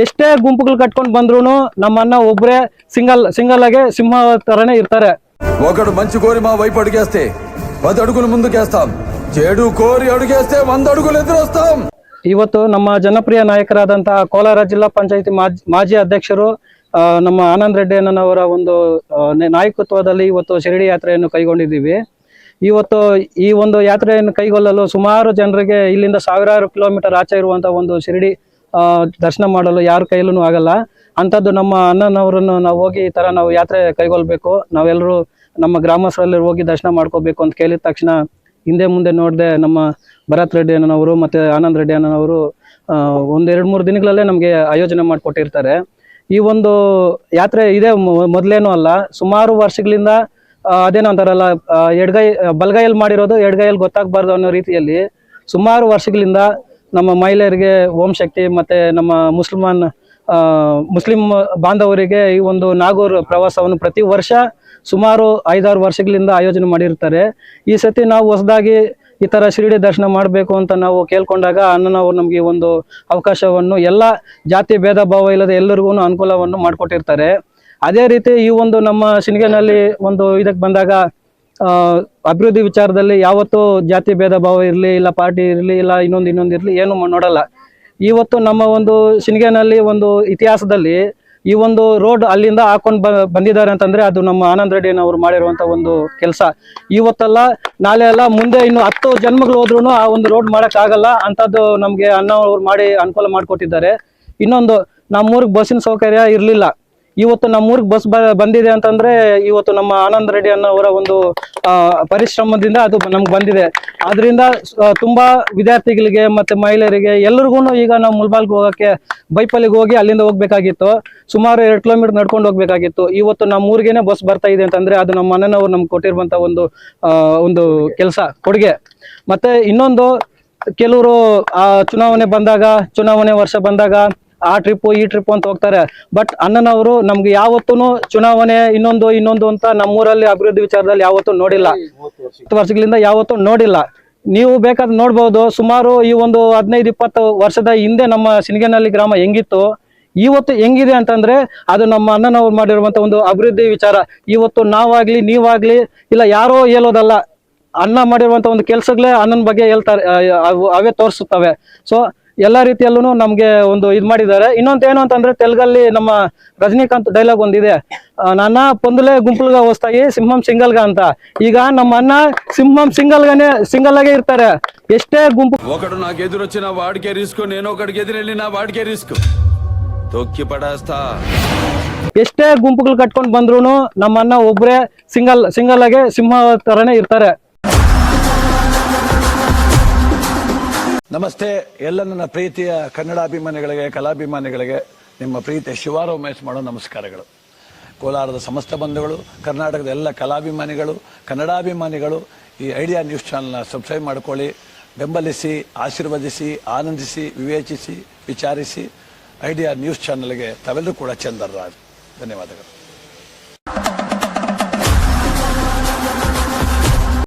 ಎಷ್ಟೇ ಗುಂಪುಗಳು ಕಟ್ಕೊಂಡು ಬಂದ್ರು ನಮ್ಮ ಅಣ್ಣ ಒಬ್ಬರೇ సింగల్ ఆగే సింహ తరనే ఇర్తారే. ఒకడు మంచి కోరి మా వైపు అడుగేస్తే 10 అడుగులు ముందుకేస్తాం, చెడు కోరి అడుగేస్తే 100 అడుగులు ఎదురొస్తాం. ಇವತ್ತು ನಮ್ಮ ಜನಪ್ರಿಯ ನಾಯಕರಾದಂತಹ ಕೋಲಾರ ಜಿಲ್ಲಾ ಪಂಚಾಯತಿ ಮಾಜಿ ಅಧ್ಯಕ್ಷರು ನಮ್ಮ ಆನಂದ್ ರೆಡ್ಡಿ ಅಣ್ಣನವರ ಒಂದು ನಾಯಕತ್ವದಲ್ಲಿ ಇವತ್ತು ಶಿರಡಿ ಯಾತ್ರೆಯನ್ನು ಕೈಗೊಂಡಿದ್ದೀವಿ. ಇವತ್ತು ಈ ಒಂದು ಯಾತ್ರೆಯನ್ನು ಕೈಗೊಳ್ಳಲು ಸುಮಾರು ಜನರಿಗೆ ಇಲ್ಲಿಂದ ಸಾವಿರಾರು ಕಿಲೋಮೀಟರ್ ಆಚೆ ಇರುವಂತಹ ಒಂದು ಶಿರಡಿ ದರ್ಶನ ಮಾಡಲು ಯಾರ ಕೈಯಲ್ಲೂ ಆಗಲ್ಲ. ಅಂಥದ್ದು ನಮ್ಮ ಅಣ್ಣನವರನ್ನು ನಾವು ಹೋಗಿ ಈ ಥರ ನಾವು ಯಾತ್ರೆ ಕೈಗೊಳ್ಳಬೇಕು, ನಾವೆಲ್ಲರೂ ನಮ್ಮ ಗ್ರಾಮಸ್ಥರಲ್ಲಿ ಹೋಗಿ ದರ್ಶನ ಮಾಡ್ಕೋಬೇಕು ಅಂತ ಕೇಳಿದ ತಕ್ಷಣ ಹಿಂದೆ ಮುಂದೆ ನೋಡದೆ ನಮ್ಮ ಭರತ್ ರೆಡ್ಡಿ ಅಣ್ಣನವರು ಮತ್ತು ಆನಂದ್ ರೆಡ್ಡಿ ಅಣ್ಣನವರು 1-2-3 ದಿನಗಳಲ್ಲೇ ನಮಗೆ ಆಯೋಜನೆ ಮಾಡಿಕೊಟ್ಟಿರ್ತಾರೆ. ಈ ಒಂದು ಯಾತ್ರೆ ಇದೇ ಮೊದಲೇನೂ ಅಲ್ಲ, ಸುಮಾರು ವರ್ಷಗಳಿಂದ ಅದೇನೋ ಅಂತಾರಲ್ಲ, ಬಲಗೈಯಲ್ಲಿ ಮಾಡಿರೋದು ಎಡಗೈಯಲ್ಲಿ ಗೊತ್ತಾಗಬಾರ್ದು ಅನ್ನೋ ರೀತಿಯಲ್ಲಿ ಸುಮಾರು ವರ್ಷಗಳಿಂದ ನಮ್ಮ ಮಹಿಳೆಯರಿಗೆ ಓಂ ಶಕ್ತಿ ಮತ್ತು ನಮ್ಮ ಮುಸ್ಲಿಂ ಬಾಂಧವರಿಗೆ ಈ ಒಂದು ನಾಗೂರ್ ಪ್ರವಾಸವನ್ನು ಪ್ರತಿ ವರ್ಷ ಸುಮಾರು 5-6 ವರ್ಷಗಳಿಂದ ಆಯೋಜನೆ ಮಾಡಿರ್ತಾರೆ. ಈ ಸತಿ ನಾವು ಹೊಸದಾಗಿ ಈ ಥರ ಶಿರಡಿ ದರ್ಶನ ಮಾಡಬೇಕು ಅಂತ ನಾವು ಕೇಳ್ಕೊಂಡಾಗ ಅಣ್ಣನವರು ನಮಗೆ ಒಂದು ಅವಕಾಶವನ್ನು, ಎಲ್ಲ ಜಾತಿ ಭೇದ ಭಾವ ಇಲ್ಲದೆ ಎಲ್ಲರಿಗೂ ಅನುಕೂಲವನ್ನು ಮಾಡಿಕೊಟ್ಟಿರ್ತಾರೆ. ಅದೇ ರೀತಿ ಈ ಒಂದು ನಮ್ಮ ಶಿನ್ಗೆನಲ್ಲಿ ಒಂದು ಇದಕ್ಕೆ ಬಂದಾಗ ಅಭಿವೃದ್ಧಿ ವಿಚಾರದಲ್ಲಿ ಯಾವತ್ತೂ ಜಾತಿ ಭೇದ ಭಾವ ಇರಲಿ, ಇಲ್ಲ ಪಾರ್ಟಿ ಇರಲಿ, ಇಲ್ಲ ಇನ್ನೊಂದು ಇರಲಿ, ಏನು ನೋಡಲ್ಲ. ಇವತ್ತು ನಮ್ಮ ಒಂದು ಶಿನ್ಗೆನಲ್ಲಿ ಒಂದು ಇತಿಹಾಸದಲ್ಲಿ ಈ ಒಂದು ರೋಡ್ ಅಲ್ಲಿಂದ ಹಾಕೊಂಡು ಬಂದಿದ್ದಾರೆ ಅಂತಂದ್ರೆ ಅದು ನಮ್ಮ ಆನಂದ್ ರೆಡ್ಡಿನವರು ಮಾಡಿರುವಂತ ಒಂದು ಕೆಲಸ. ಇವತ್ತಲ್ಲ ನಾಳೆ ಅಲ್ಲ, ಮುಂದೆ ಇನ್ನು 10 ಜನ್ಮಗಳು ಹೋದ್ರೂ ಆ ಒಂದು ರೋಡ್ ಮಾಡಕ್ ಆಗಲ್ಲ ಅಂತದ್ದು ನಮ್ಗೆ ಅಣ್ಣ ಅವ್ರು ಮಾಡಿ ಅನುಕೂಲ ಮಾಡಿಕೊಟ್ಟಿದ್ದಾರೆ. ಇನ್ನೊಂದು, ನಮ್ಮೂರಿಗೆ ಬಸ್ಸಿನ ಸೌಕರ್ಯ ಇರಲಿಲ್ಲ, ಇವತ್ತು ನಮ್ಮೂರಿಗೆ ಬಸ್ ಬಂದಿದೆ ಅಂತಂದ್ರೆ ಇವತ್ತು ನಮ್ಮ ಆನಂದ್ ರೆಡ್ಡಿ ಅನ್ನೋವರ ಒಂದು ಪರಿಶ್ರಮದಿಂದ ಅದು ನಮ್ಗೆ ಬಂದಿದೆ. ಆದ್ರಿಂದ ತುಂಬಾ ವಿದ್ಯಾರ್ಥಿಗಳಿಗೆ ಮತ್ತೆ ಮಹಿಳೆಯರಿಗೆ ಎಲ್ರಿಗೂ ಈಗ ನಾವು ಮುಲ್ಬಾಲ್ಗೆ ಹೋಗಕ್ಕೆ ಬೈಪಲ್ಲಿಗೆ ಹೋಗಿ ಅಲ್ಲಿಂದ ಹೋಗ್ಬೇಕಾಗಿತ್ತು, ಸುಮಾರು 2 ಕಿಲೋಮೀಟರ್ ನಡ್ಕೊಂಡು ಹೋಗ್ಬೇಕಾಗಿತ್ತು. ಇವತ್ತು ನಮ್ಮ ಊರಿಗೇನೆ ಬಸ್ ಬರ್ತಾ ಇದೆ ಅಂತಂದ್ರೆ ಅದು ನಮ್ಮ ಅಣ್ಣನವ್ರು ನಮ್ಗೆ ಕೊಟ್ಟಿರುವಂತ ಒಂದು ಕೆಲಸ, ಕೊಡುಗೆ. ಮತ್ತೆ ಇನ್ನೊಂದು, ಕೆಲವರು ಚುನಾವಣೆ ವರ್ಷ ಬಂದಾಗ ಆ ಟ್ರಿಪ್ಪು ಈ ಟ್ರಿಪ್ಪು ಅಂತ ಹೋಗ್ತಾರೆ. ಬಟ್ ಅಣ್ಣನವರು ನಮ್ಗೆ ಯಾವತ್ತೂ ಚುನಾವಣೆ ಇನ್ನೊಂದು ಅಂತ ನಮ್ಮೂರಲ್ಲಿ ಅಭಿವೃದ್ಧಿ ವಿಚಾರದಲ್ಲಿ ಯಾವತ್ತೂ ನೋಡಿಲ್ಲ, 10 ವರ್ಷಗಳಿಂದ ಯಾವತ್ತೂ ನೋಡಿಲ್ಲ. ನೀವು ಬೇಕಾದ್ರೆ ನೋಡ್ಬೋದು, ಸುಮಾರು ಈ ಒಂದು 15-20 ವರ್ಷದ ಹಿಂದೆ ನಮ್ಮ ಶಿನ್ಗೆನಲ್ಲಿ ಗ್ರಾಮ ಹೆಂಗಿತ್ತು, ಇವತ್ತು ಹೆಂಗಿದೆ ಅಂತಂದ್ರೆ ಅದು ನಮ್ಮ ಅಣ್ಣನವ್ರು ಮಾಡಿರುವಂತ ಒಂದು ಅಭಿವೃದ್ಧಿ ವಿಚಾರ. ಇವತ್ತು ನಾವಾಗ್ಲಿ ನೀವಾಗ್ಲಿ ಇಲ್ಲ ಯಾರೋ ಹೇಳೋದಲ್ಲ, ಅಣ್ಣ ಮಾಡಿರುವಂತ ಒಂದು ಕೆಲಸಗಳೇ ಅಣ್ಣನ ಬಗ್ಗೆ ಹೇಳ್ತಾರೆ, ಅವೇ ತೋರಿಸುತ್ತವೆ. ಸೊ ಎಲ್ಲ ರೀತಿಯಲ್ಲೂ ನಮ್ಗೆ ಒಂದು ಇದು ಮಾಡಿದ್ದಾರೆ. ಇನ್ನೊಂದು ಏನು ಅಂತಂದ್ರೆ ತೆಲುಗಲ್ಲಿ ನಮ್ಮ ರಜನಿಕಾಂತ್ ಡೈಲಾಗ್ ಒಂದಿದೆ, ನಾನ ಪೊಂದುಲೆ ಗುಂಪುಲ್ಗ ಹೋಸ್ತಾಯಿ ಸಿಂಹಂ సింగల్గా ಅಂತ. ಈಗ ನಮ್ಮ ಅಣ್ಣ ಸಿಂಹಂ సింగల్ ಆಗೇ ಇರ್ತಾರೆ. ಎಷ್ಟೇ ಗುಂಪು ఒకడు నాకు ఎదురొచ్చిన వాడికే రిస్క్, నేను ఒకడికి ఎదురెళ్ళి నా వాడికే రిస్క్, తొక్కి పడేస్తా. ಎಷ್ಟೇ ಗುಂಪುಗಳು ಕಟ್ಕೊಂಡು ಬಂದ್ರು ನಮ್ಮ ಅಣ್ಣ ಒಬ್ಬರೇ సింగల్ ಆಗೇ ಸಿಂಹ ತರನೇ ಇರ್ತಾರೆ. ನಮಸ್ತೆ ಎಲ್ಲ ನನ್ನ ಪ್ರೀತಿಯ ಕನ್ನಡಾಭಿಮಾನಿಗಳಿಗೆ, ಕಲಾಭಿಮಾನಿಗಳಿಗೆ ನಿಮ್ಮ ಪ್ರೀತಿಯ ಶಿವಾರ ಉಮೇಶ್ ಮಾಡೋ ನಮಸ್ಕಾರಗಳು. ಕೋಲಾರದ ಸಮಸ್ತ ಬಂಧುಗಳು, ಕರ್ನಾಟಕದ ಎಲ್ಲ ಕಲಾಭಿಮಾನಿಗಳು, ಕನ್ನಡಾಭಿಮಾನಿಗಳು ಈ ಐಡಿಯಾ ನ್ಯೂಸ್ ಚಾನಲ್ನ ಸಬ್ಸ್ಕ್ರೈಬ್ ಮಾಡ್ಕೊಳ್ಳಿ, ಬೆಂಬಲಿಸಿ, ಆಶೀರ್ವದಿಸಿ, ಆನಂದಿಸಿ, ವಿವೇಚಿಸಿ, ವಿಚಾರಿಸಿ. ಐಡಿಯಾ ನ್ಯೂಸ್ ಚಾನಲ್ಗೆ ತಾವೆಲ್ಲರೂ ಕೂಡ ಚಂದರ್ರಾಜ್. ಧನ್ಯವಾದಗಳು.